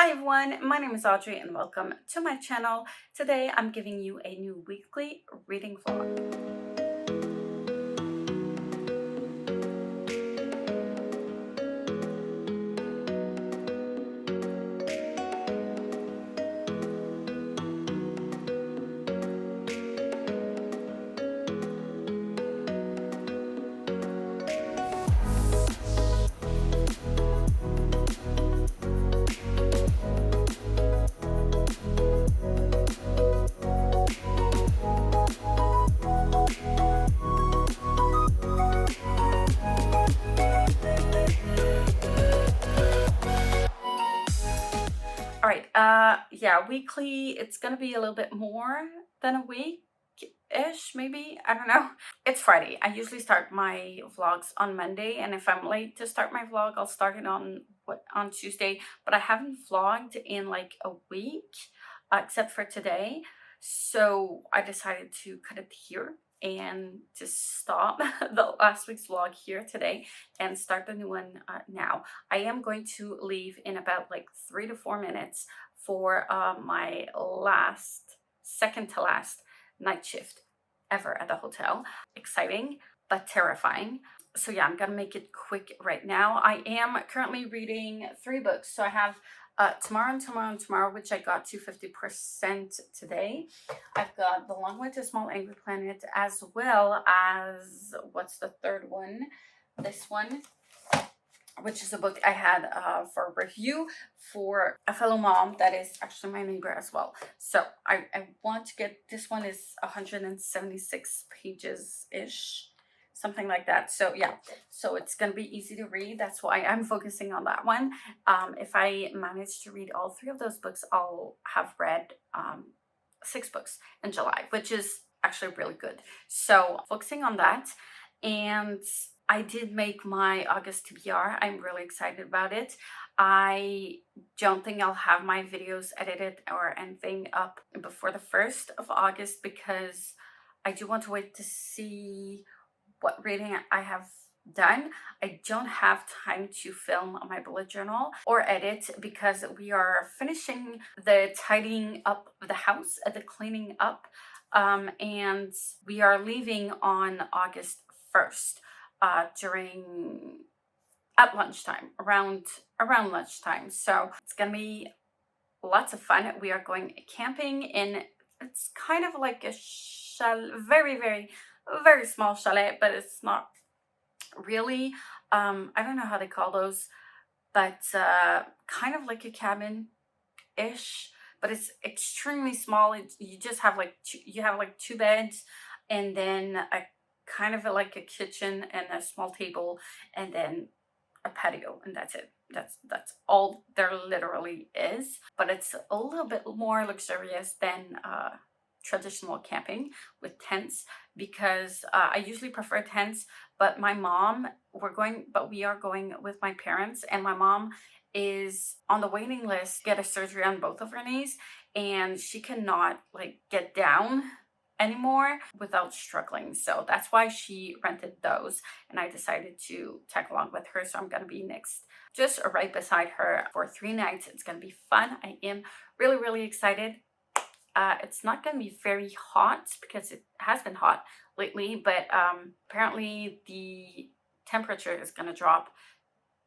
Hi everyone, my name is Audrey and welcome to my channel. Today I'm giving you a new weekly reading vlog. All right, yeah, weekly, it's gonna be a little bit more than a week-ish, maybe, I don't know. It's Friday. I usually start my vlogs on Monday, and if I'm late to start my vlog, I'll start it on Tuesday, but I haven't vlogged in like a week, except for today, so I decided to cut it here and just stop the last week's vlog here today and start the new one now. I am going to leave in about like 3 to 4 minutes for my second to last night shift ever at the hotel. Exciting, but terrifying. So yeah, I'm gonna make it quick right now. I am currently reading 3 books. So I have Tomorrow and Tomorrow and Tomorrow, which I got to 50% today. I've got The Long Way to a Small Angry Planet, as well as, what's the third one? This one, which is a book I had for review for a fellow mom that is actually my neighbor as well. So I want to get, this one is 176 pages-ish, something like that. So yeah, so it's gonna be easy to read. That's why I'm focusing on that one. If I manage to read all 3 of those books, I'll have read 6 books in July, which is actually really good. So focusing on that. And I did make my August TBR. I'm really excited about it. I don't think I'll have my videos edited or anything up before the 1st of August because I do want to wait to see what reading I have done. I don't have time to film my bullet journal or edit because we are finishing the tidying up of the house, the cleaning up, and we are leaving on August 1st at lunchtime, around lunchtime. So it's gonna be lots of fun. We are going camping in, it's kind of like a very small chalet, but it's not really, I don't know how they call those, but kind of like a cabin ish, but it's extremely small. You just have like you have like 2 beds, and then a kind of like a kitchen and a small table, and then a patio, and that's it. That's all there literally is. But it's a little bit more luxurious than traditional camping with tents, because I usually prefer tents, but we are going with my parents, and my mom is on the waiting list, get a surgery on both of her knees, and she cannot like get down anymore without struggling. So that's why she rented those, and I decided to tag along with her. So I'm gonna be next, just right beside her for 3 nights. It's gonna be fun. I am really excited. It's not gonna be very hot because it has been hot lately, but apparently the temperature is gonna drop.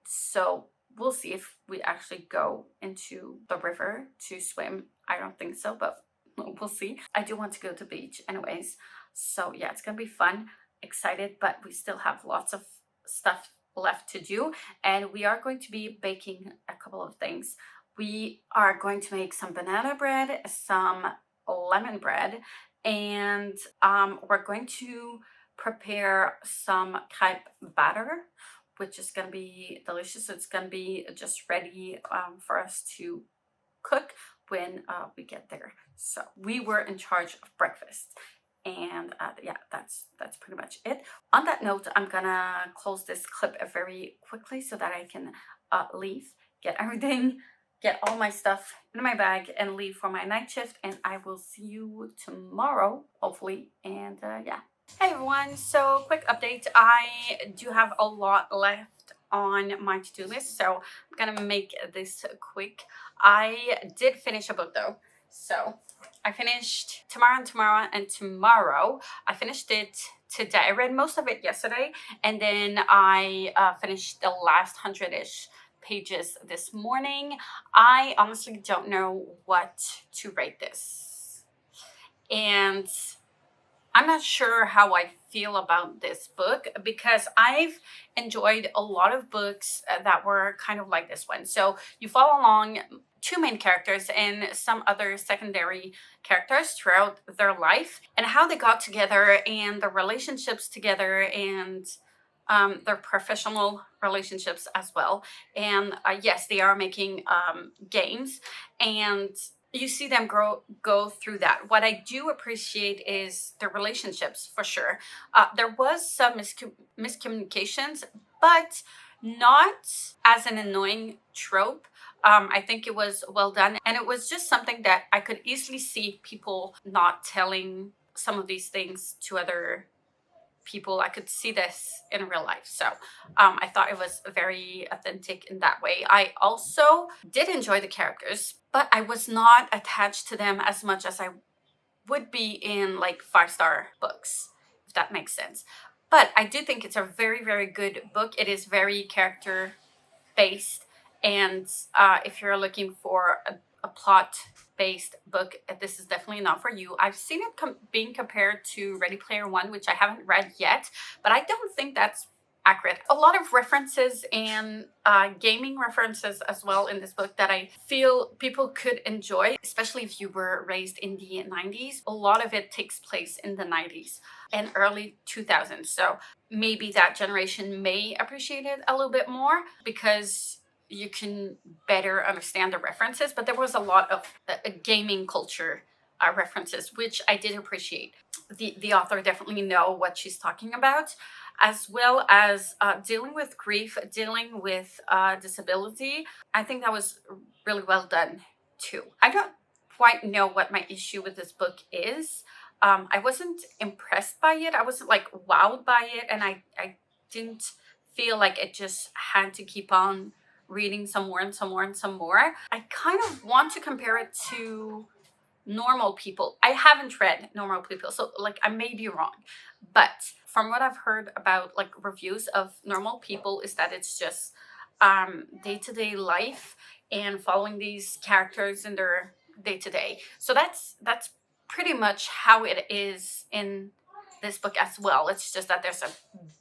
So we'll see if we actually go into the river to swim. I don't think so, but we'll see. I do want to go to the beach anyways. So yeah, it's gonna be fun. Excited, but we still have lots of stuff left to do, and we are going to be baking a couple of things. We are going to make some banana bread, some lemon bread, and we're going to prepare some crepe batter, which is going to be delicious. So it's going to be just ready for us to cook when we get there. So we were in charge of breakfast, and yeah, that's pretty much it. On that note, I'm gonna close this clip very quickly so that I can leave, get everything, get all my stuff in my bag, and leave for my night shift. And I will see you tomorrow, hopefully. And yeah. Hey everyone, so quick update. I do have a lot left on my to-do list, so I'm gonna make this quick. I did finish a book though. So I finished Tomorrow. I finished it today. I read most of it yesterday, and then I finished the last 100-ish pages this morning. I honestly don't know what to rate this. And I'm not sure how I feel about this book because I've enjoyed a lot of books that were kind of like this one. So you follow along two main characters and some other secondary characters throughout their life and how they got together and their relationships together and their professional relationships as well. And yes, they are making games, and you see them go through that. What I do appreciate is the relationships for sure. There was some miscommunications, but not as an annoying trope. I think it was well done, and it was just something that I could easily see people not telling some of these things to other people. I could see this in real life. So I thought it was very authentic in that way. I also did enjoy the characters, but I was not attached to them as much as I would be in like 5-star books, if that makes sense. But I do think it's a very, very good book. It is very character based. And if you're looking for a plot based book, this is definitely not for you. I've seen it being compared to Ready Player One, which I haven't read yet, but I don't think that's accurate. A lot of references and gaming references as well in this book that I feel people could enjoy, especially if you were raised in the 90s. A lot of it takes place in the 90s and early 2000s. So maybe that generation may appreciate it a little bit more because you can better understand the references, but there was a lot of gaming culture references, which I did appreciate. The author definitely know what she's talking about, as well as dealing with grief, dealing with disability. I think that was really well done too. I don't quite know what my issue with this book is. I wasn't impressed by it. I wasn't like wowed by it, and I didn't feel like it just had to keep on reading some more and some more and some more. I kind of want to compare it to Normal People. I haven't read Normal People, so like I may be wrong, but from what I've heard about like reviews of Normal People is that it's just day-to-day life and following these characters in their day-to-day. So that's pretty much how it is in this book as well. It's just that there's a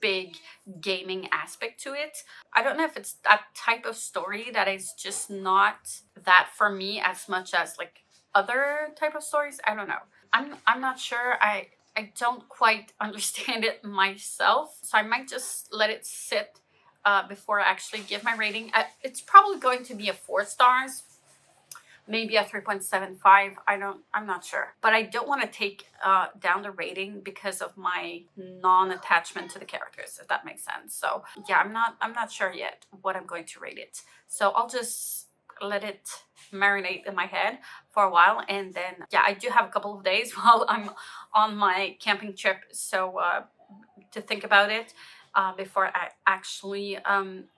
big gaming aspect to it. I don't know if it's that type of story that is just not that for me as much as like other type of stories. I don't know. I'm not sure. I don't quite understand it myself, so I might just let it sit before I actually give my rating. It's probably going to be a 4 stars, maybe a 3.75. I'm not sure, but I don't want to take down the rating because of my non-attachment to the characters, if that makes sense. So yeah, I'm not sure yet what I'm going to rate it, so I'll just let it marinate in my head for a while, and then yeah, I do have a couple of days while I'm on my camping trip, so to think about it before I actually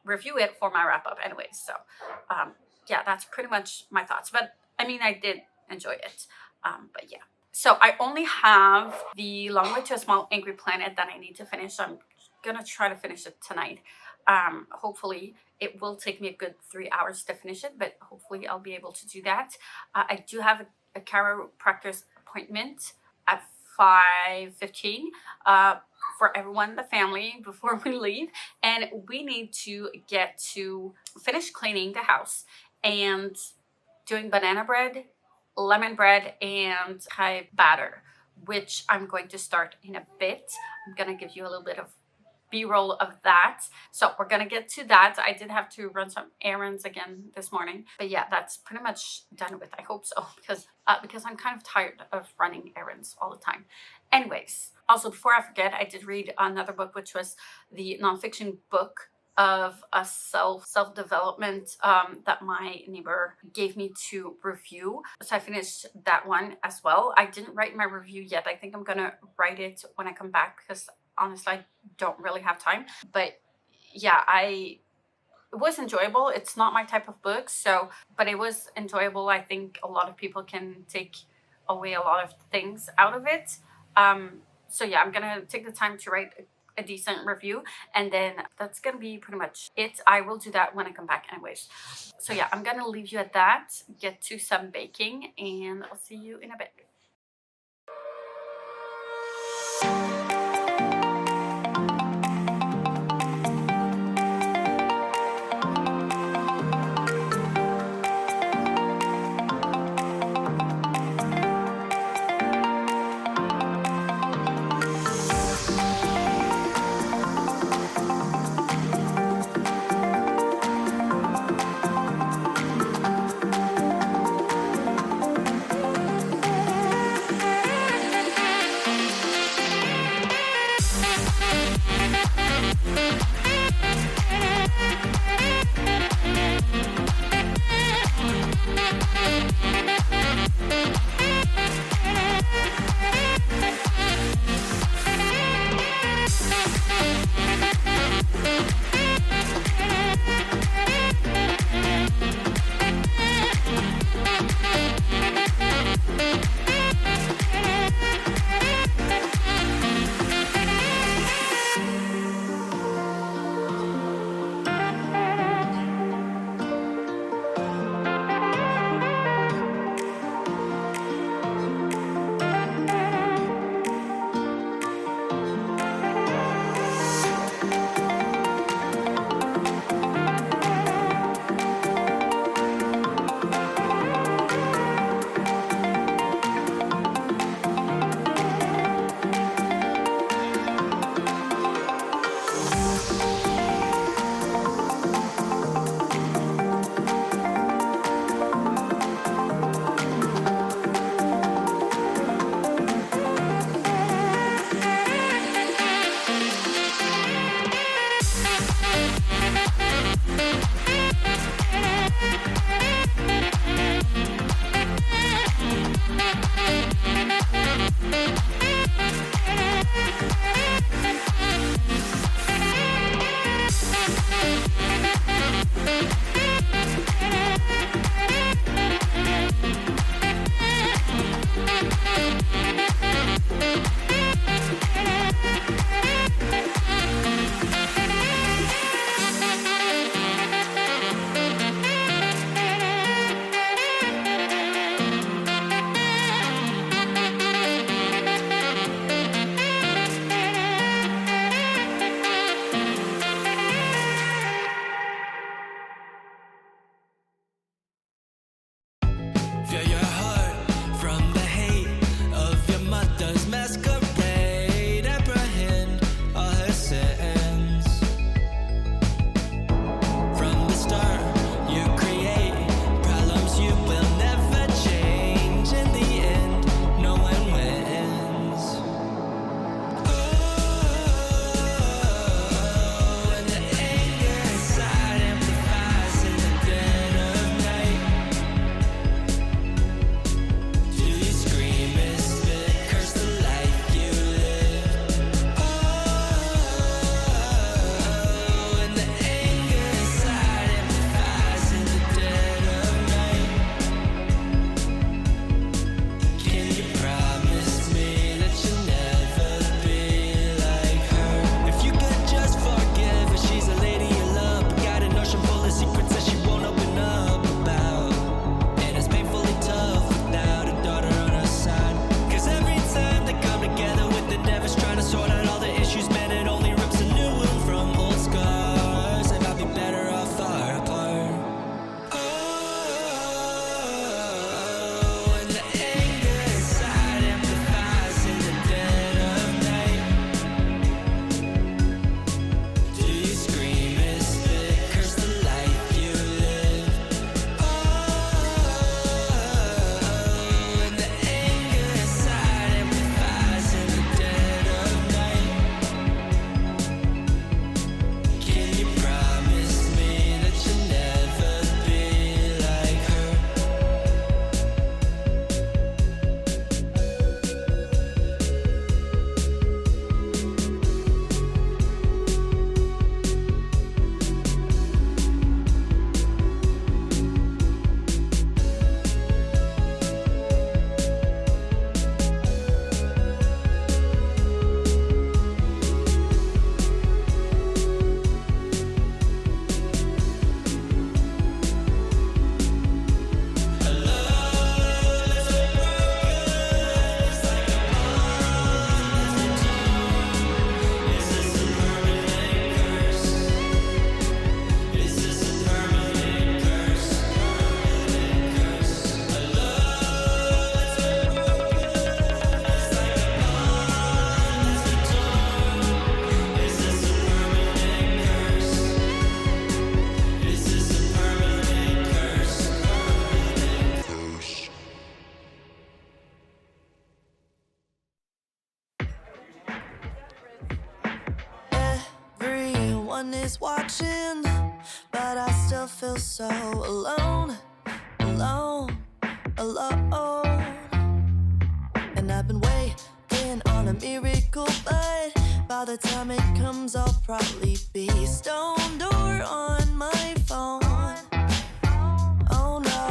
review it for my wrap up anyways. So yeah, that's pretty much my thoughts, but I mean, I did enjoy it. But yeah, so I only have The Long Way to a Small Angry Planet that I need to finish. So I'm gonna try to finish it tonight. Hopefully it will take me a good 3 hours to finish it, but hopefully I'll be able to do that. I do have a chiropractor's appointment at 5:15 for everyone in the family before we leave, and we need to get to finish cleaning the house and doing banana bread, lemon bread, and Thai batter, which I'm going to start in a bit. I'm gonna give you a little bit of B-roll of that. So we're gonna get to that. I did have to run some errands again this morning, but yeah, that's pretty much done with. I hope so, because I'm kind of tired of running errands all the time. Anyways, also before I forget, I did read another book, which was the nonfiction book of a self-development that my neighbor gave me to review. So I finished that one as well. I didn't write my review yet. I think I'm gonna write it when I come back because honestly I don't really have time. But yeah, I it was enjoyable. It's not my type of book, so but it was enjoyable. I think a lot of people can take away a lot of things out of it. So yeah, I'm gonna take the time to write a decent review, and then that's gonna be pretty much it. I will do that when I come back anyways. So yeah, I'm gonna leave you at that, get to some baking, and I'll see you in a bit. one is watching, but I still feel so alone, alone, alone. And I've been waiting on a miracle, but by the time it comes, I'll probably be stoned or on my phone. Oh no,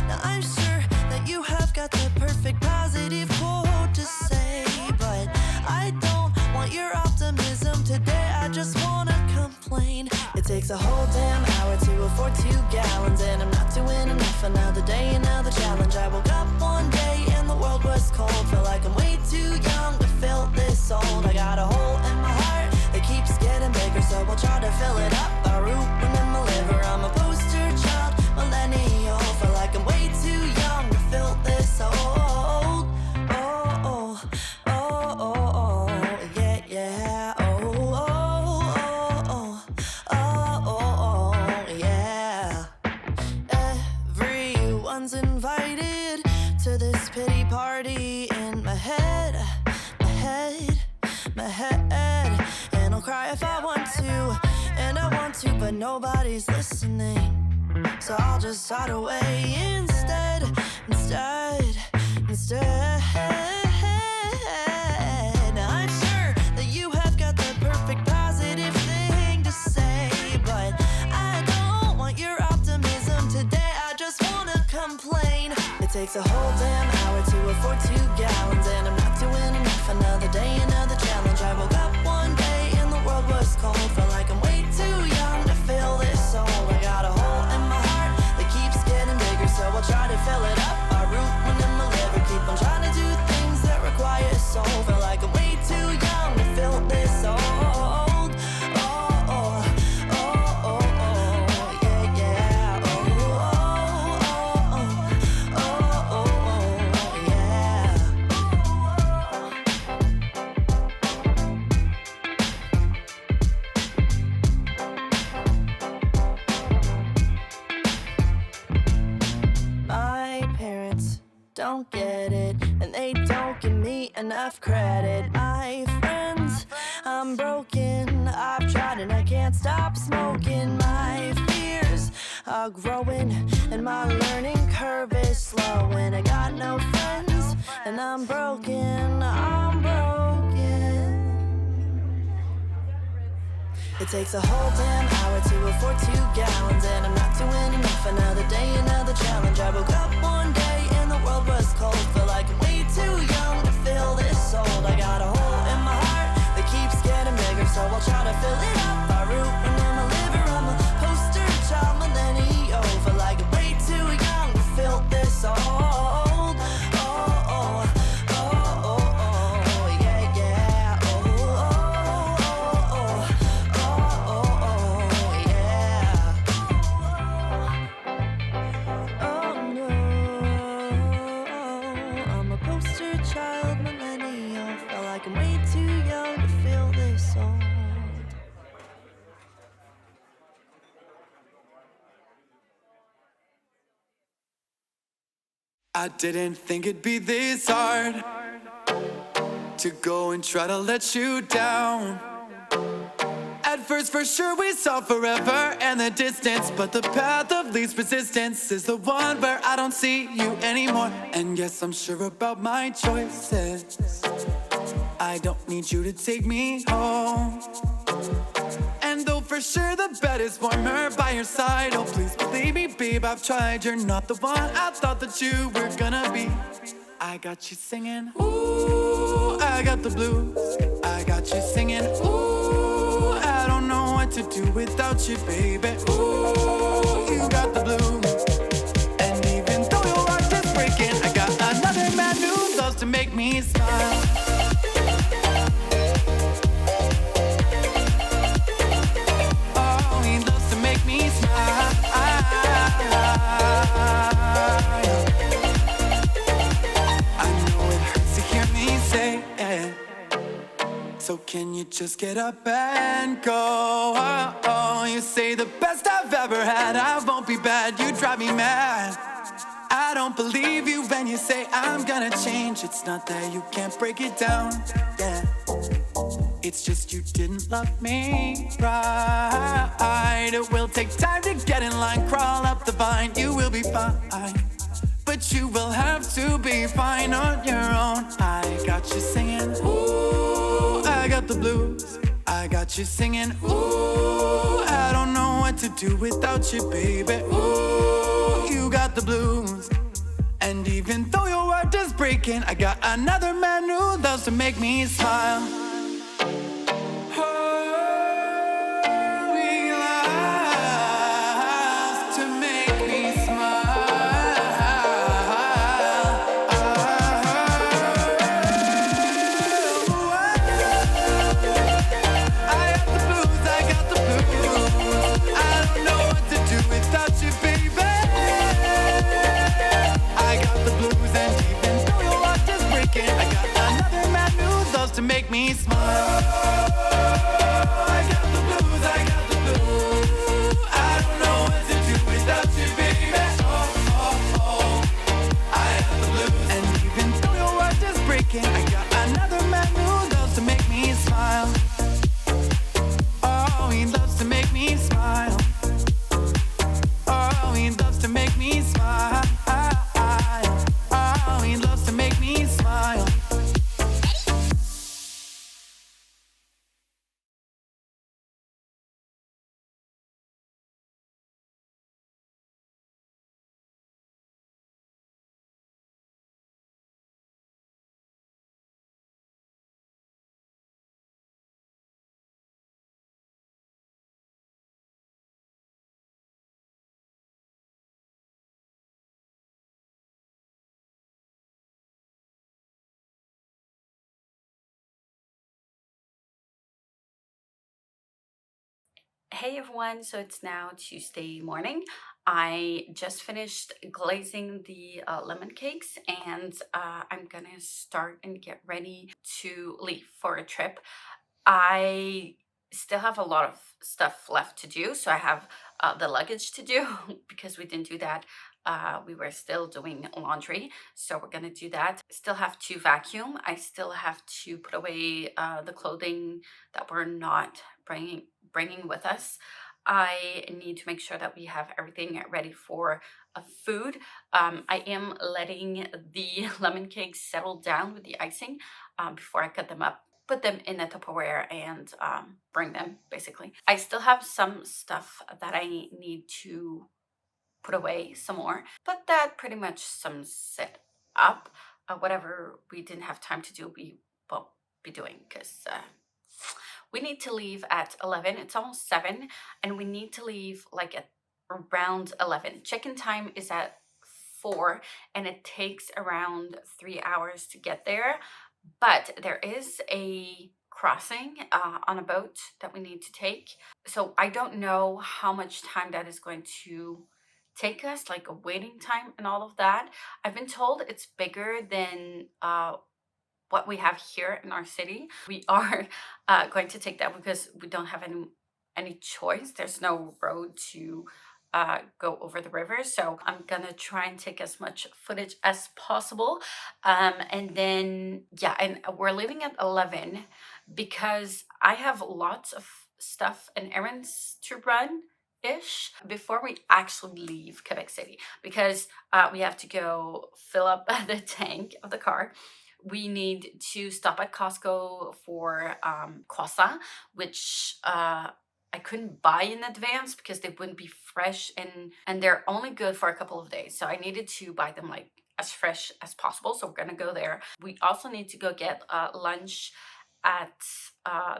now I'm sure that you have got the perfect positive quote to say, but I don't want your optimism today. I just wanna complain. It takes a whole damn hour to afford 2 gallons, and I'm not doing enough. Another day, another challenge. I woke up one day and the world was cold. Feel like I'm way too young to feel this old. I got a hole in my heart that keeps getting bigger, so I'll try to fill it up by rooting in my liver. I'm a poster child, millennial. Feel like I'm way too young to feel this old. Oh, oh, oh, oh, oh, yeah, yeah. Oh, oh, oh, oh, oh, oh, yeah. Everyone's invited to this pity party in my head, my head, my head. And I'll cry if I want to, and I want to, but nobody's listening. So I'll just hide away instead. Now I'm sure that you have got the perfect positive thing to say, but I don't want your optimism today. I just wanna complain. It takes a whole damn hour to afford 2 gallons, and I'm not doing enough. Another day, another challenge. I woke up one day and the world was cold. Felt like I'm way too young to feel this old. I got a hole in my heart that keeps getting bigger, so I'll try to fill it up by rooting in my liver. Keep on trying to do things that require a soul. Feel like I'm way too young to feel this old. Oh, oh, oh, oh, oh, yeah, yeah. Oh, oh, oh, oh, oh, oh, yeah. My parents don't get it, and they don't give me enough credit. My friends, I'm broken. I've tried and I can't stop smoking. My fears are growing, and my learning curve is slowing. I got no friends, and I'm broken. I'm broken. It takes a whole damn hour to afford 2 gallons, and I'm not doing enough. Another day, another challenge. I woke up one day and the world was cold. Feel like I'm way too young to feel this old. I got a hole in my heart that keeps getting bigger, so I'll try to fill it up by rooting in my liver. I'm a poster child, millennial. Feel like I'm way too young to feel this old. Oh, oh, oh, oh, oh, yeah, yeah. Oh, oh, oh, oh, oh, oh, yeah. Oh no, I'm a poster child, millennial. Feel like I'm way too young to feel this old. I didn't think it'd be this hard to go and try to let you down. At first, for sure, we saw forever and the distance, but the path of least resistance is the one where I don't see you anymore. And yes, I'm sure about my choices. I don't need you to take me home. And though for sure the bed is warmer by your side, oh please believe me, babe, I've tried. You're not the one I thought that you were gonna be. I got you singing, ooh, I got the blues. I got you singing, ooh, I don't know what to do without you, baby. Ooh, you got the blues. And even though your heart is breaking, I got another man who loves to make me smile. Oh, he loves to make me smile. I know it hurts to hear me say it. So can you just get up and go? Oh, oh, you say the best I've ever had, I won't be bad, you drive me mad. I don't believe you when you say I'm gonna change. It's not that you can't break it down, yeah. It's just you didn't love me right. It will take time to get in line, crawl up the vine. You will be fine, but you will have to be fine on your own. I got you singing, ooh, I got the blues. I got you singing, ooh, I don't know what to do without you, baby. Ooh, you got the blues. And even though your heart is breaking, I got another man who loves to make me smile. Oh, he loves to make me smile. I got the blues, I got the blues. I don't know what to do without you, baby. I got the blues, and even though your heart is breaking, I got another man who loves to make me smile. I got the blues, I got the blues. I don't know what to do without you, baby. I got the blues, and even though your heart is breaking, I got another man who loves to make me smile. Oh, he loves to make me smile. Oh, he loves to make me smile. Oh, he loves to make me smile. Hey everyone, so it's now Tuesday morning. I just finished glazing the lemon cakes, and I'm gonna start and get ready to leave for a trip. I still have a lot of stuff left to do, so I have the luggage to do because we didn't do that. We were still doing laundry, so we're gonna do that. Still have to vacuum. I still have to put away the clothing that we're not bringing with us. I need to make sure that we have everything ready for food. I am letting the lemon cakes settle down with the icing before I cut them up, put them in a Tupperware, and bring them, basically. I still have some stuff that I need to put away some more, but that pretty much sums it up. Whatever we didn't have time to do, we won't be doing, because we need to leave at 11. It's almost 7, and we need to leave like at around 11. Check-in time is at 4, and it takes around 3 hours to get there. But there is a crossing on a boat that we need to take. So I don't know how much time that is going to take us, like a waiting time and all of that. I've been told it's bigger than what we have here in our city. We are going to take that because we don't have any choice. There's no road to go over the river, so I'm gonna try and take as much footage as possible. And then yeah, and we're leaving at 11 because I have lots of stuff and errands to run ish before we actually leave Quebec City, because we have to go fill up the tank of the car. We need to stop at Costco for croissant, which I couldn't buy in advance because they wouldn't be fresh, and they're only good for a couple of days. So I needed to buy them like as fresh as possible. So we're gonna go there. We also need to go get lunch at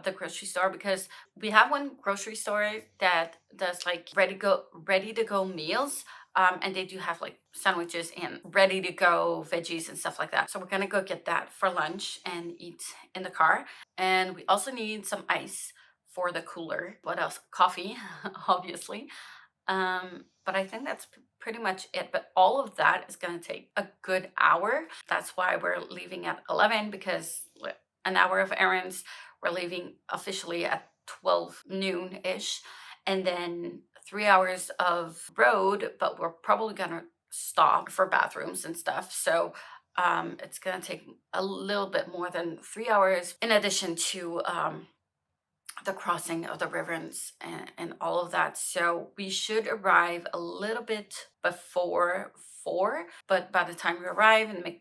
the grocery store, because we have one grocery store that does like ready to go meals, and they do have like sandwiches and ready to go veggies and stuff like that. So we're gonna go get that for lunch and eat in the car. And we also need some ice for the cooler. What else? Coffee, obviously. But I think that's pretty much it. But all of that is gonna take a good hour. That's why we're leaving at 11, because an hour of errands. We're leaving officially at 12 noon-ish, and then 3 hours of road, but we're probably gonna stop for bathrooms and stuff. So it's gonna take a little bit more than 3 hours, in addition to the crossing of the rivers and all of that. So we should arrive a little bit before 4, but by the time we arrive and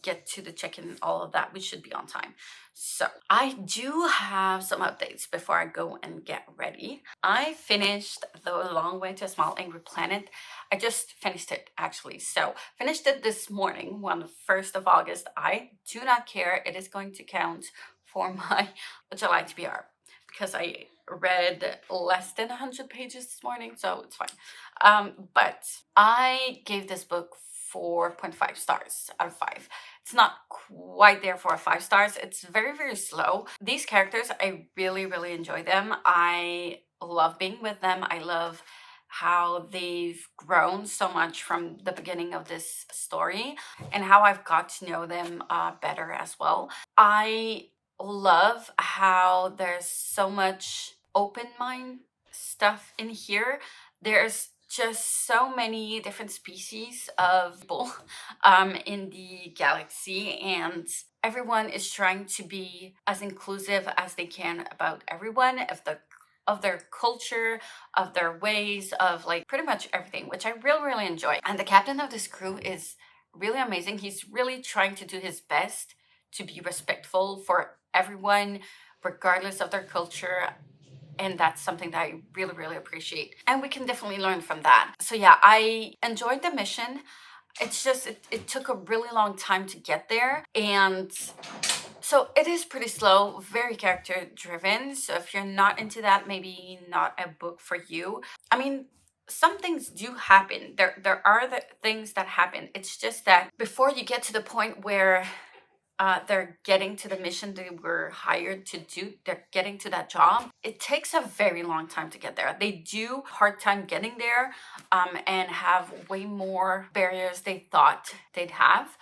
get to the check-in and all of that, we should be on time. So I do have some updates before I go and get ready. I finished The Long Way to a Small Angry Planet. I just finished it, actually. So finished it this morning on the 1st of August. I do not care. It is going to count for my July TBR because I read less than 100 pages this morning, so it's fine. But I gave this book 4.5 stars out of 5. It's not quite there for 5 stars. It's very, very slow. These characters, I really, really enjoy them. I love being with them. I love how they've grown so much from the beginning of this story and how I've got to know them better as well. I love how there's so much open mind stuff in here. There's just so many different species of people in the galaxy, and everyone is trying to be as inclusive as they can about everyone, of their culture, of their ways, of like pretty much everything, which I really, really enjoy. And the captain of this crew is really amazing. He's really trying to do his best to be respectful for everyone, regardless of their culture. And that's something that I really, really appreciate. And we can definitely learn from that. So yeah, I enjoyed the mission. It's just, it took a really long time to get there. And so it is pretty slow, very character driven. So if you're not into that, maybe not a book for you. I mean, some things do happen. There are the things that happen. It's just that before you get to the point where they're getting to the mission they were hired to do, they're getting to that job, it takes a very long time to get there. They do hard time getting there and have way more barriers they thought they'd have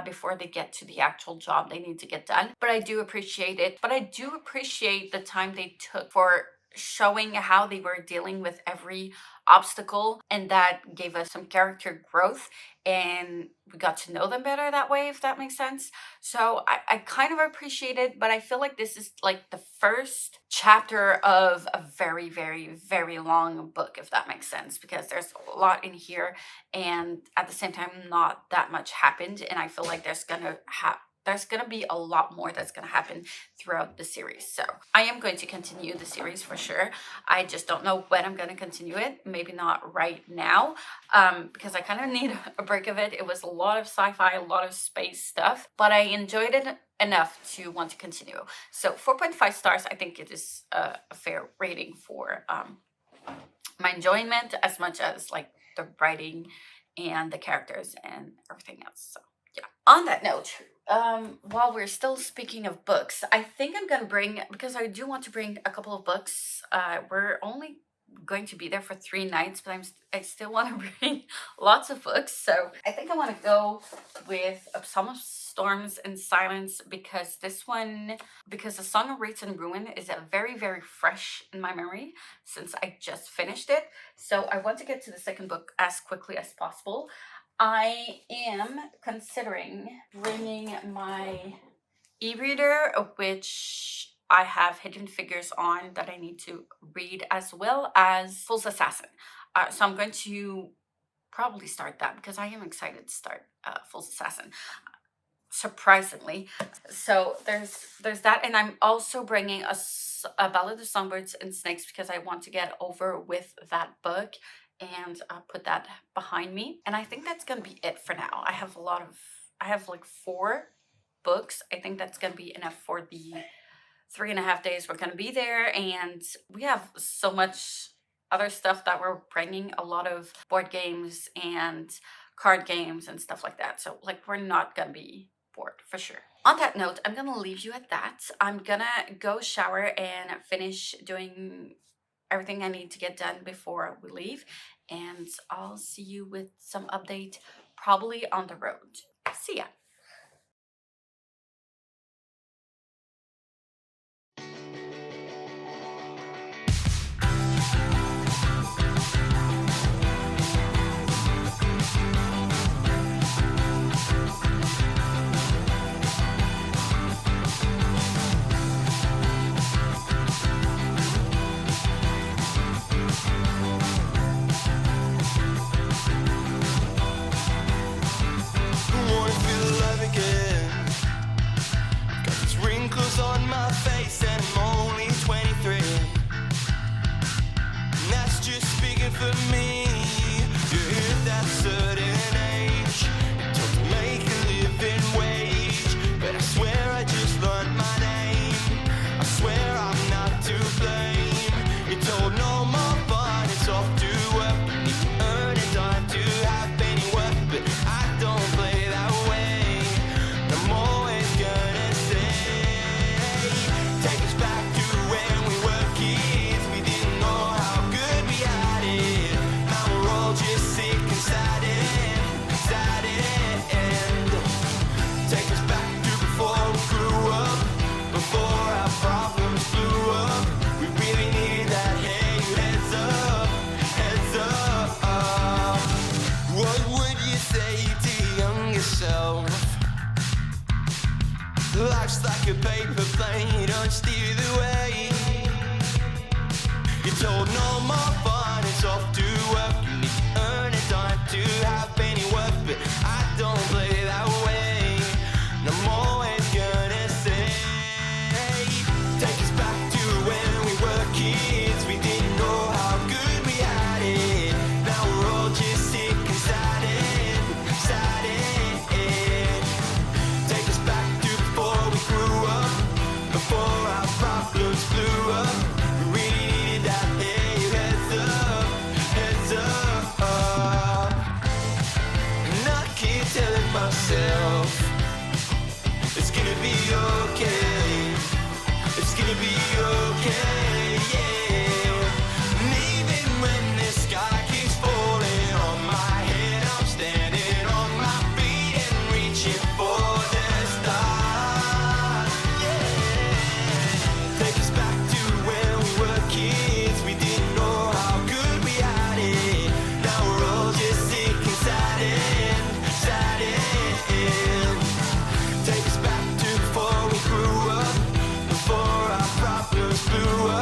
before they get to the actual job they need to get done. But I do appreciate it. But I do appreciate the time they took for showing how they were dealing with every obstacle, and that gave us some character growth and we got to know them better that way, if that makes sense. So I kind of appreciate it, but I feel like this is like the first chapter of a very, very, very long book, if that makes sense, because there's a lot in here and at the same time not that much happened, and I feel like there's gonna be a lot more that's going to happen throughout the series. So I am going to continue the series for sure. I just don't know when I'm going to continue it. Maybe not right now, because I kind of need a break of it. It was a lot of sci-fi, a lot of space stuff, but I enjoyed it enough to want to continue. So 4.5 stars, I think it is a fair rating for my enjoyment, as much as like the writing and the characters and everything else. So yeah. On that note, while we're still speaking of books, I think I'm gonna bring, because I do want to bring a couple of books. We're only going to be there for 3 nights, but I still want to bring lots of books. So I think I want to go with A Psalm of Storms and Silence, because The Song of Wraiths and Ruin is a very, very fresh in my memory since I just finished it. So I want to get to the second book as quickly as possible. I am considering bringing my e-reader, which I have Hidden Figures on that I need to read, as well as Fool's Assassin. So I'm going to probably start that because I am excited to start Fool's Assassin, surprisingly. So there's that, and I'm also bringing a Ballad of Songbirds and Snakes because I want to get over with that book and put that behind me. And I think that's gonna be it for now. I have like 4 books. I think that's gonna be enough for the 3.5 days we're gonna be there. And we have so much other stuff that we're bringing, a lot of board games and card games and stuff like that. So like, we're not gonna be bored for sure. On that note, I'm gonna leave you at that. I'm gonna go shower and finish doing everything I need to get done before we leave, and I'll see you with some update probably on the road. See ya. Life's like a paper plane, don't steer the way. You're told no more fun, it's off to work. You need to earn a dime to have any work, but I don't play that way. And I'm always gonna say, take us back to when we were kids. We didn't know how good we had it. Now we're all just sick and sad it. Take us back to before we grew up, before our problems blew up. We really needed that, hey, heads up. And I keep telling myself, it's gonna be okay. It's gonna be okay, yeah. And even when the sky keeps falling on my head, I'm standing on my feet and reaching for the stars, yeah. Take us back to when we were kids. We didn't know how good we had it. Now we're all just sick and sad it. Take us back to before we grew up, before our problems blew up.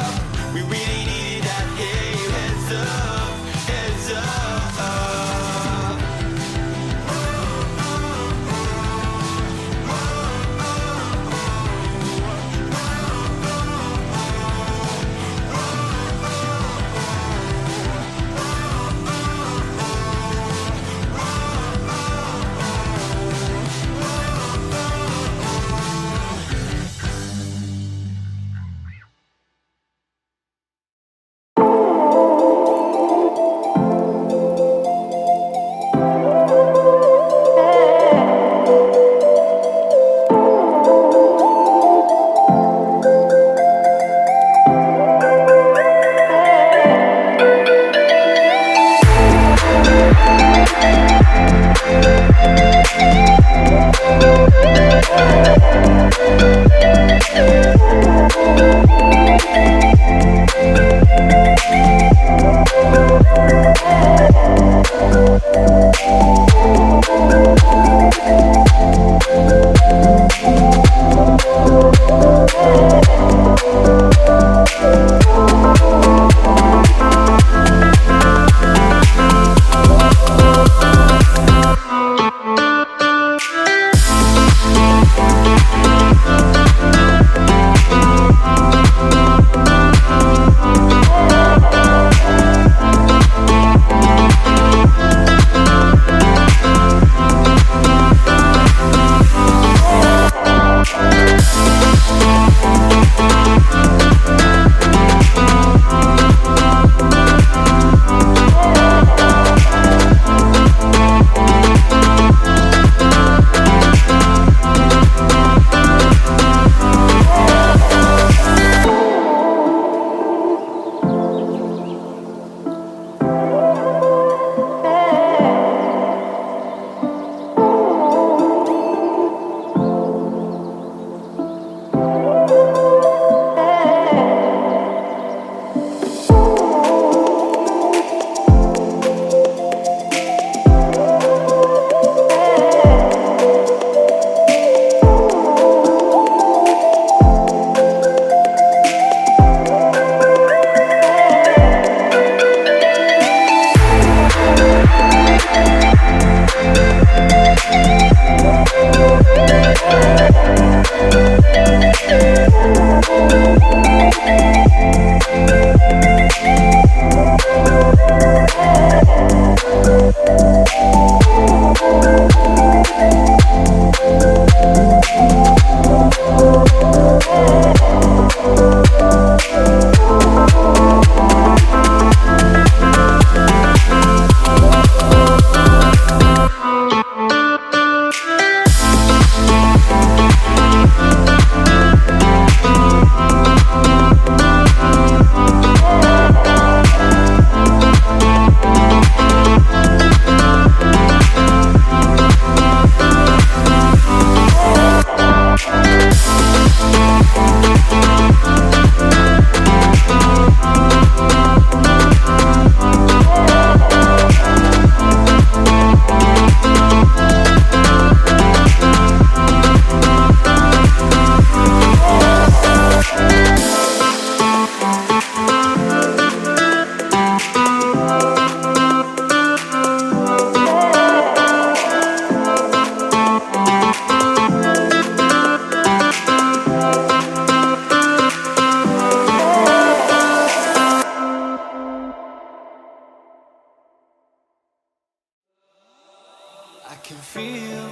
feel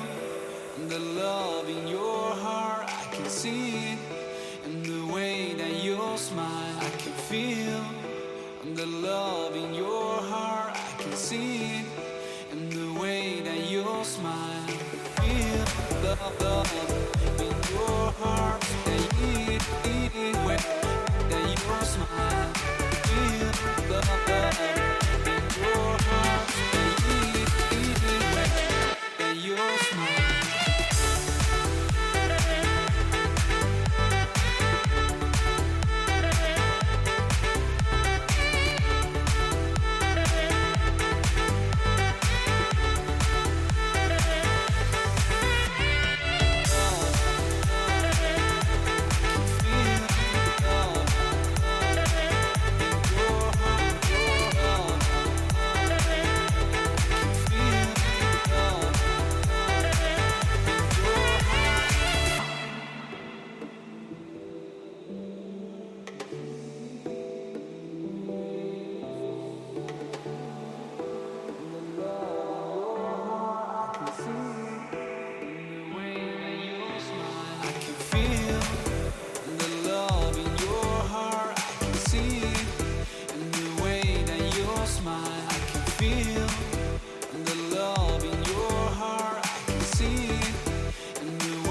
the love in your heart. I can see it in the way that you smile. I can feel the love in your heart. I can see it in the way that you smile. Feel the love in your heart. The way that you smile. Feel the love in your heart. The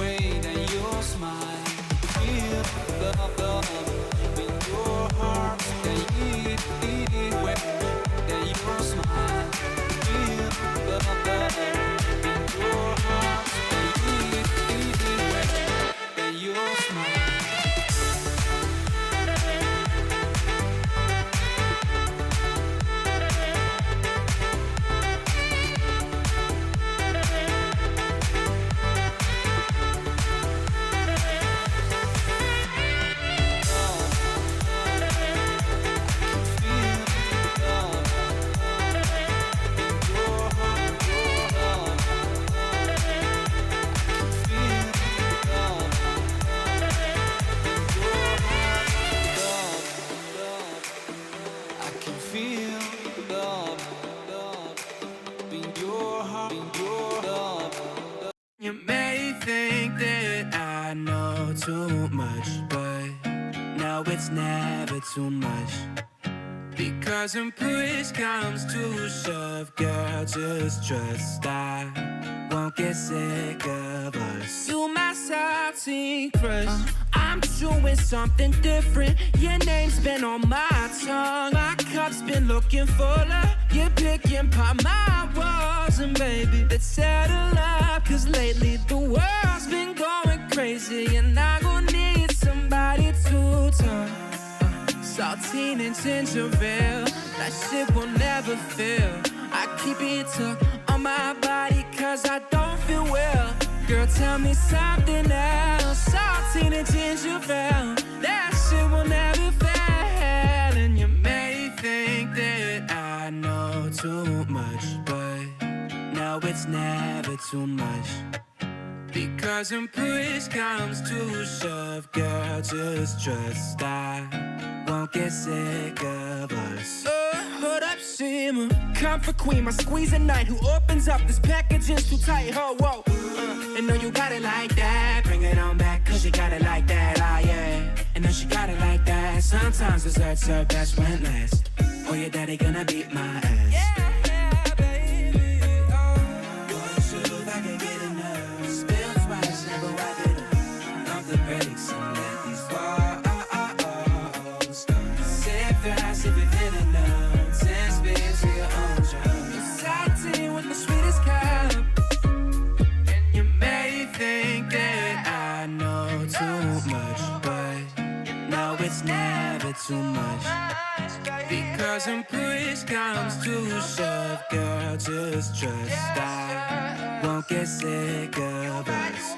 way that you smile. You may think that I know too much, but no, it's never too much. Because when push comes to shove, girl, just trust I won't get sick of us. You my salty crush, I'm doing something different. Your name's been on my tongue, my cup's been looking fuller. You're picking apart my walls, and baby, let's settle up. Cause lately the world's been going crazy, and I gon' need somebody to talk. Saltine and ginger ale, that shit will never fail. I keep it tucked on my body cause I don't feel well. Girl, tell me something else. Saltine and ginger ale, that shit will never fail. And you may think that I know too much, but no, it's never too much. Because when push comes to shove, girl, just trust I won't get sick of us. Hold up, shimmer, comfort queen, my squeeze at night. Who opens up this packaging's too tight, ho, whoa. And know you got it like that. Bring it on back, cause you got it like that, ah, yeah. And know she got it like that. Sometimes desserts serve best when last. Or your daddy gonna beat my ass. Yeah, baby, oh. One shoe, I can get enough. Spill twice, never wipe it up. Pump the brakes and let these walls start. Sip fast if you've had enough. 10 spins to your own drum. You're salty with the sweetest cup. And you may think that I know too much, but no, it's never too much. Because when push comes to shove, girl, just trust I won't get sick of us.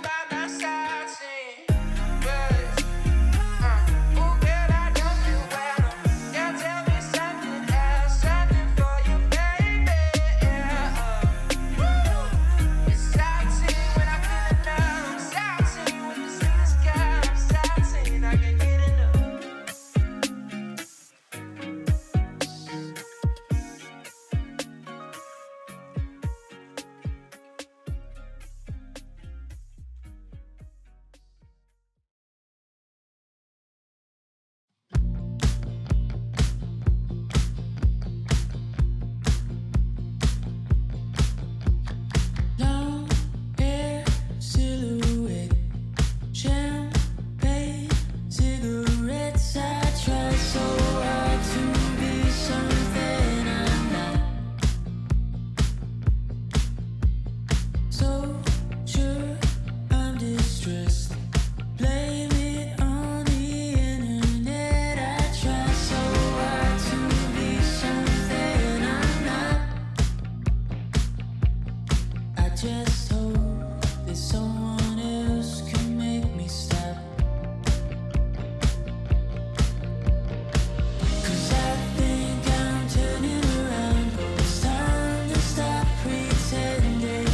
someone else can make me stop. 'Cause I think I'm turning around, but it's time to stop pretending.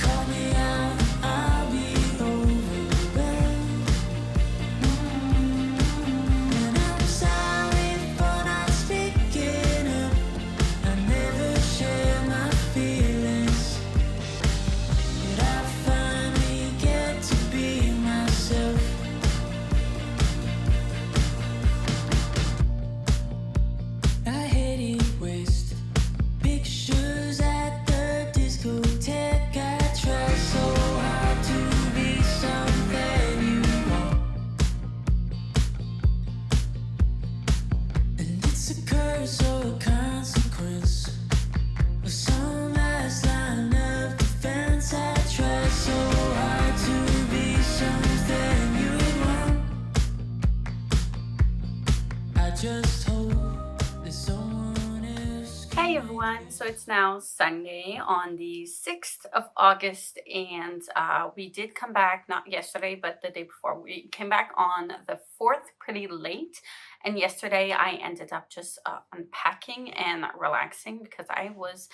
Call me out, I'll be overwhelmed. And I'm sorry for not speaking up. I never share my feelings, but I finally get to be myself. I headed west, pictures at the discotheque. I try so hard to be something you want, and it's a curse or a consequence of some last line of defense. I try so hard to be something you want. I just hope that someone else can. Hey everyone, so it's now Sunday on the 6th of August, and we did come back, not yesterday, but the day before. We came back on the 4th pretty late, and yesterday I ended up just unpacking and relaxing because I was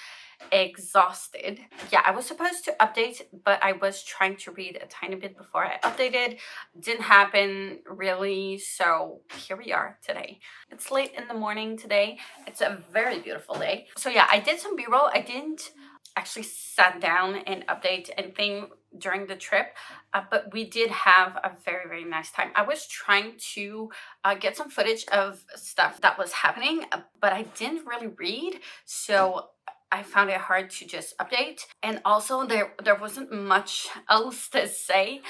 exhausted. Yeah, I was supposed to update, but I was trying to read a tiny bit before I updated. Didn't happen really, so here we are today. It's late in the morning today. It's a very beautiful day. So yeah, I did some b-roll. I didn't actually sat down and update anything during the trip, but we did have a very, very nice time. I was trying to get some footage of stuff that was happening, but I didn't really read, so I found it hard to just update. And also there wasn't much else to say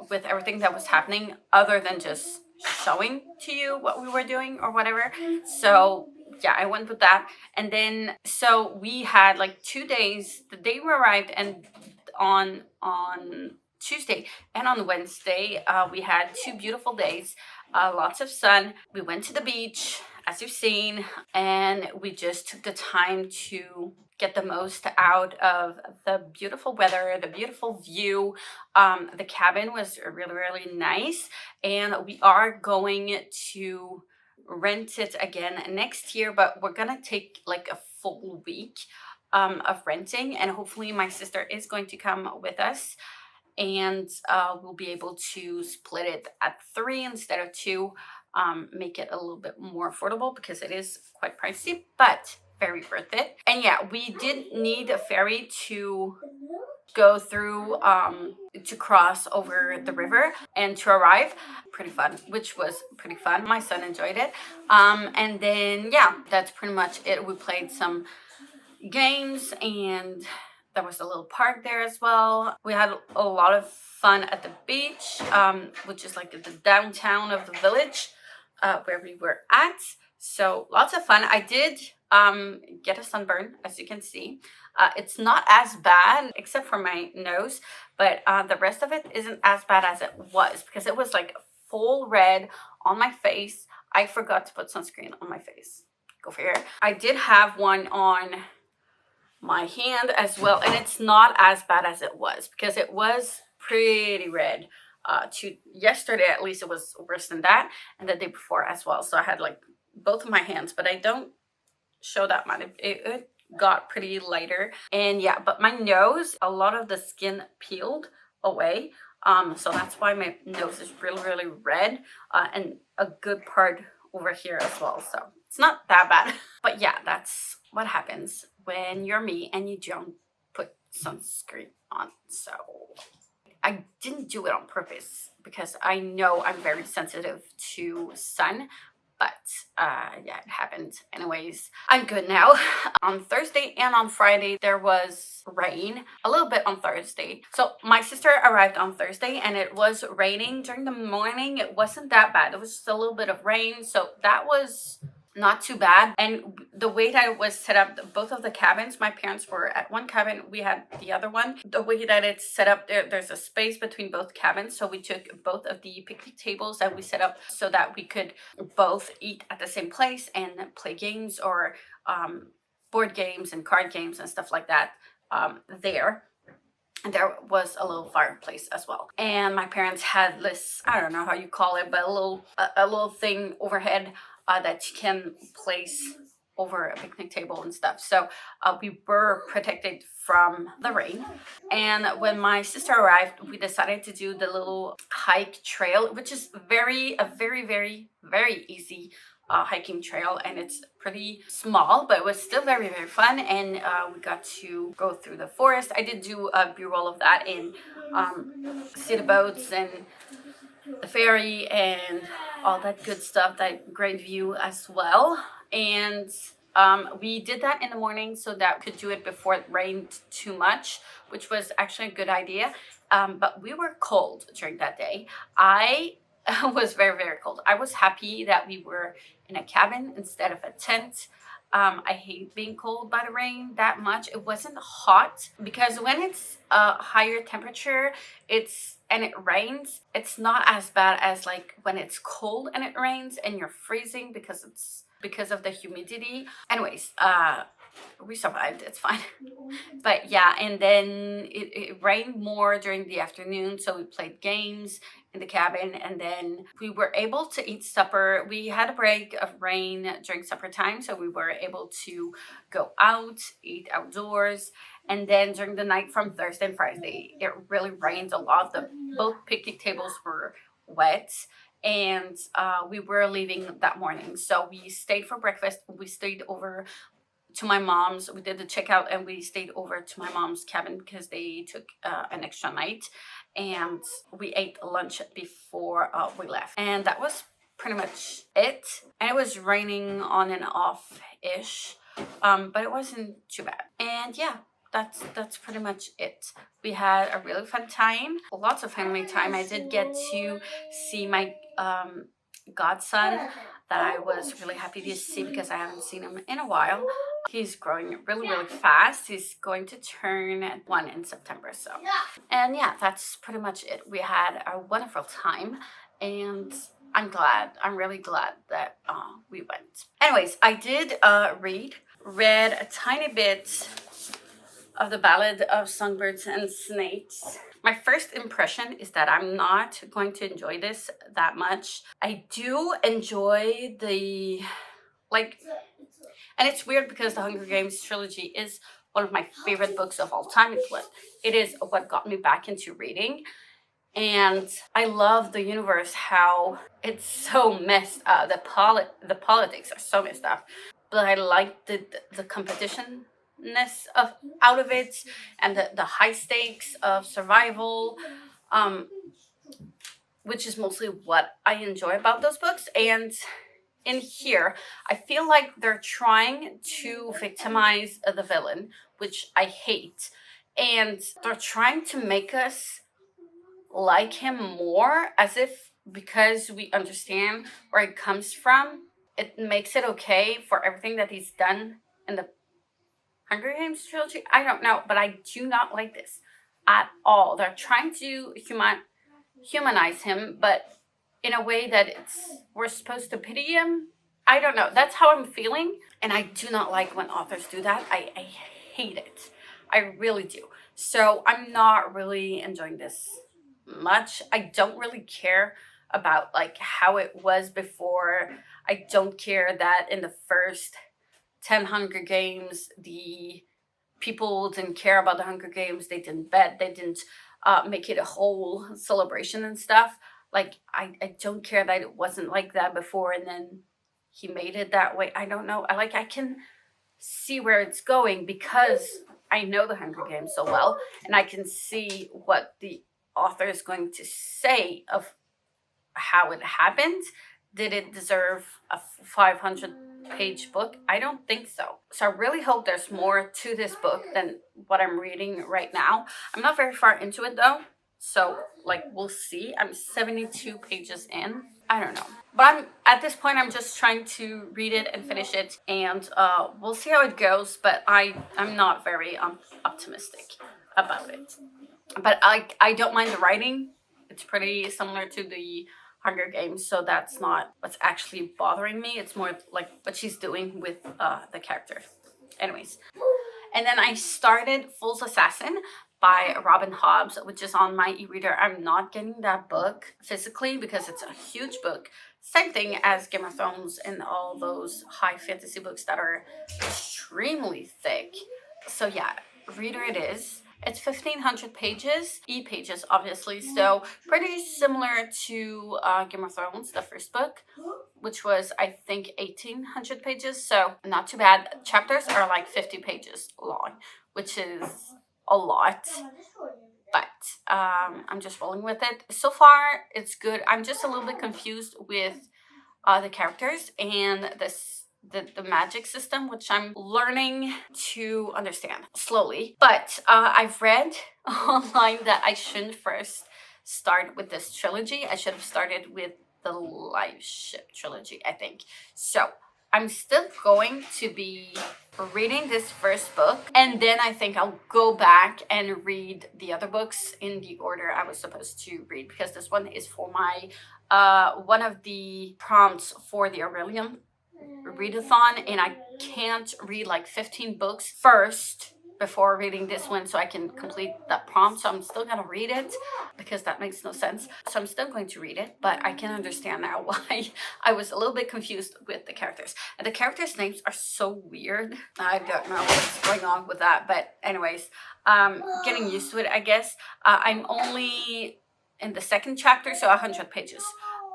with everything that was happening other than just showing to you what we were doing or whatever. So yeah, I went with that. And then so we had like 2 days. The day we arrived, and on Tuesday and on Wednesday, we had 2 beautiful days, lots of sun. We went to the beach, as you've seen, and we just took the time to get the most out of the beautiful weather, the beautiful view. The cabin was really, really nice, and we are going to rent it again next year, but we're gonna take like a full week of renting, and hopefully my sister is going to come with us, and we'll be able to split it at 3 instead of 2, make it a little bit more affordable because it is quite pricey, but very worth it. And yeah, we did need a ferry to go through, to cross over the river and to arrive. Pretty fun, which was pretty fun. My son enjoyed it. And then yeah, that's pretty much it. We played some games, and there was a little park there as well. We had a lot of fun at the beach, which is like the downtown of the village, where we were at. So lots of fun. I did get a sunburn, as you can see. It's not as bad, except for my nose, but the rest of it isn't as bad as it was, because it was like full red on my face. I forgot to put sunscreen on my face. Go figure. I did have one on my hand as well, and it's not as bad as it was, because it was pretty red. To yesterday, at least, it was worse than that, and the day before as well. So I had like both of my hands, but I don't show that much. It got pretty lighter, and yeah, but my nose, a lot of the skin peeled away, so that's why my nose is really, really red, and a good part over here as well. So it's not that bad. But yeah, that's what happens when you're me and you don't put sunscreen on. So I didn't do it on purpose because I know I'm very sensitive to sun, but yeah, it happened anyways. I'm good now. On Thursday and on Friday, there was rain, a little bit on Thursday. So my sister arrived on Thursday, and it was raining during the morning. It wasn't that bad. It was just a little bit of rain, so that was not too bad. And the way that it was set up, both of the cabins, my parents were at one cabin, we had the other one. The way that it's set up, there's a space between both cabins, so we took both of the picnic tables and we set up so that we could both eat at the same place and play games, or board games and card games and stuff like that there. and there was a little fireplace as well. And my parents had this, I don't know how you call it, but a little thing overhead that you can place over a picnic table and stuff. So we were protected from the rain. And when my sister arrived, we decided to do the little hike trail, which is a very easy hiking trail, and it's pretty small, but it was still very fun. And we got to go through the forest. I did do a b-roll of that and see the boats and the ferry and all that good stuff, that great view as well. And we did that in the morning so that we could do it before it rained too much, which was actually a good idea. But we were cold during that day. I was very cold. I was happy that we were in a cabin instead of a tent. I hate being cold by the rain that much. It wasn't hot because when it's a higher temperature, and it rains, it's not as bad as like when it's cold and it rains and you're freezing because of the humidity. Anyways, we survived, it's fine. But yeah, and then it rained more during the afternoon, so we played games in the cabin, and then we were able to eat supper. We had a break of rain during supper time, so we were able to go out, eat outdoors. And then during the night from Thursday and Friday, it really rained a lot. Both picnic tables were wet, and we were leaving that morning. So we stayed for breakfast. We stayed over to my mom's. We did the checkout and we stayed over to my mom's cabin because they took an extra night, and we ate lunch before we left. And that was pretty much it. And it was raining on and off ish, but it wasn't too bad. And yeah, that's pretty much it. We had a really fun time, lots of family time. I did get to see my godson that I was really happy to see because I haven't seen him in a while. He's growing really fast. He's going to turn 1 in September. So, and yeah, that's pretty much it. We had a wonderful time, and I'm really glad that we went. Anyways, I did read a tiny bit of the Ballad of Songbirds and Snakes. My first impression is that I'm not going to enjoy this that much. I do enjoy and it's weird because the Hunger Games trilogy is one of my favorite books of all time. It is what got me back into reading. And I love the universe, how it's so messed up. The politics are so messed up. But I like the competitionness out of it, and the high stakes of survival, which is mostly what I enjoy about those books. And in here, I feel like they're trying to victimize the villain, which I hate. And they're trying to make us like him more, as if because we understand where it comes from, it makes it okay for everything that he's done in the Hunger Games trilogy. I don't know, but I do not like this at all. They're trying to humanize him, but in a way that we're supposed to pity him. I don't know. That's how I'm feeling, and I do not like when authors do that. I hate it. I really do. So I'm not really enjoying this much. I don't really care about like how it was before. I don't care that in the first 10 Hunger Games, the people didn't care about the Hunger Games. They didn't bet. They didn't make it a whole celebration and stuff. Like, I don't care that it wasn't like that before, and then he made it that way. I don't know. I can see where it's going because I know the Hunger Games so well, and I can see what the author is going to say of how it happened. Did it deserve a 500-page book? I don't think so. So I really hope there's more to this book than what I'm reading right now. I'm not very far into it though. So, like, we'll see. I'm 72 pages in. I don't know. But at this point, I'm just trying to read it and finish it. And we'll see how it goes. But I'm not very optimistic about it. But I don't mind the writing. It's pretty similar to the Hunger Games. So that's not what's actually bothering me. It's more like what she's doing with the character. Anyways. And then I started Fool's Assassin. by Robin Hobbs, which is on my e-reader. I'm not getting that book physically because it's a huge book. Same thing as Game of Thrones and all those high fantasy books that are extremely thick. So yeah, reader it is. It's 1,500 pages, e-pages obviously, so pretty similar to Game of Thrones, the first book, which was I think 1,800 pages, so not too bad. Chapters are like 50 pages long, which is a lot, but I'm just rolling with it. So far it's good. I'm just a little bit confused with the characters and the magic system, which I'm learning to understand slowly. But I've read online that I shouldn't first start with this trilogy. I should have started with the Life Ship trilogy, I think. So I'm still going to be reading this first book, and then I think I'll go back and read the other books in the order I was supposed to read, because this one is for my one of the prompts for the Aurelian readathon, and I can't read like 15 books first before reading this one so I can complete that prompt. So I'm still gonna read it because that makes no sense. So I'm still going to read it, but I can understand now why I was a little bit confused with the characters. And the characters' names are so weird. I don't know what's going on with that, but anyways, getting used to it, I guess. I'm only in the second chapter, so 100 pages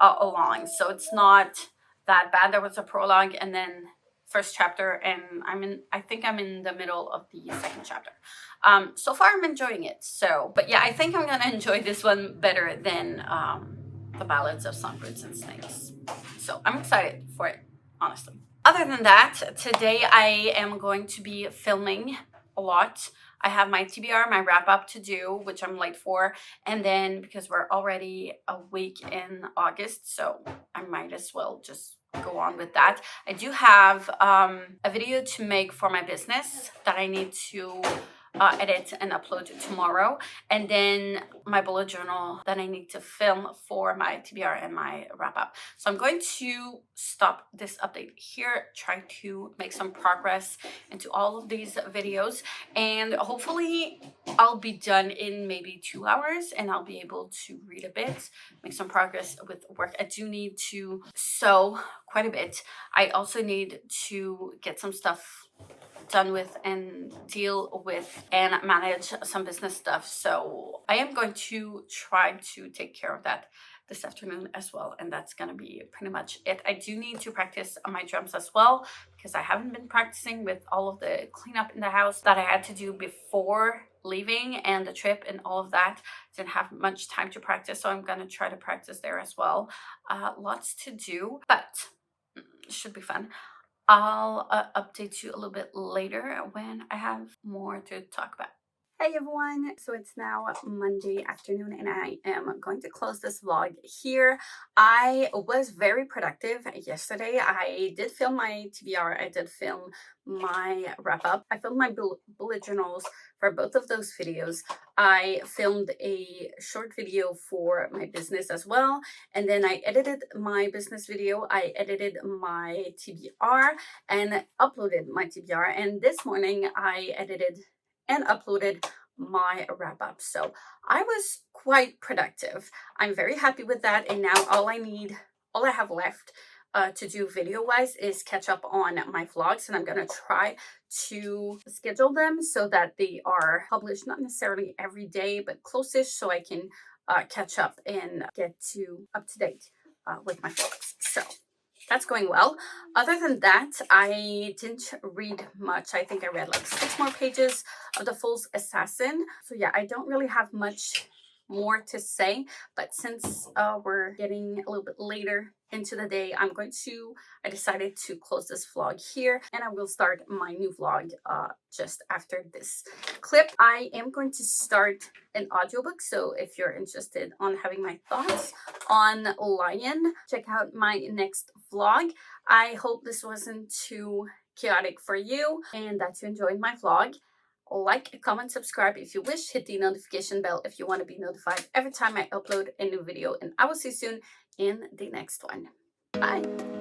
long, so it's not that bad. There was a prologue and then first chapter, and I think I'm in the middle of the second chapter. So far I'm enjoying it. So, but yeah, I think I'm gonna enjoy this one better than the Ballads of Songbirds and Snakes. So I'm excited for it, honestly. Other than that, today I am going to be filming a lot. I have my TBR, my wrap up to do, which I'm late for. And then because we're already a week in August, so I might as well just go on with that. I do have a video to make for my business that I need to edit and upload tomorrow, and then my bullet journal that I need to film for my TBR and my wrap up. So I'm going to stop this update here, try to make some progress into all of these videos, and hopefully I'll be done in maybe 2 hours and I'll be able to read a bit, make some progress with work. I do need to sew quite a bit. I also need to get some stuff done with and deal with and manage some business stuff. So I am going to try to take care of that this afternoon as well, and that's gonna be pretty much it. I do need to practice on my drums as well because I haven't been practicing with all of the cleanup in the house that I had to do before leaving and the trip and all of that. Didn't have much time to practice, so I'm gonna try to practice there as well. Lots to do, but should be fun. I'll update you a little bit later when I have more to talk about. Hey everyone, so it's now Monday afternoon and I am going to close this vlog here. I was very productive yesterday. I did film my TBR, I did film my wrap up, I filmed my bullet journals for both of those videos. I filmed a short video for my business as well, and then I edited my business video, I edited my TBR and uploaded my TBR, and this morning I edited and uploaded my wrap up. So I was quite productive. I'm very happy with that, and now all I have left to do video wise is catch up on my vlogs, and I'm gonna try to schedule them so that they are published not necessarily every day but close-ish, so I can catch up and get up to date with my vlogs. So that's going well. Other than that, I didn't read much. I think I read like 6 more pages of The Fool's Assassin. So yeah, I don't really have much more to say, but since we're getting a little bit later into the day, I decided to close this vlog here, and I will start my new vlog just after this clip. I am going to start an audiobook, so if you're interested on having my thoughts on Lion, check out my next vlog. I hope this wasn't too chaotic for you and that you enjoyed my vlog. Like, comment, subscribe if you wish. Hit the notification bell if you want to be notified every time I upload a new video. And I will see you soon in the next one. Bye.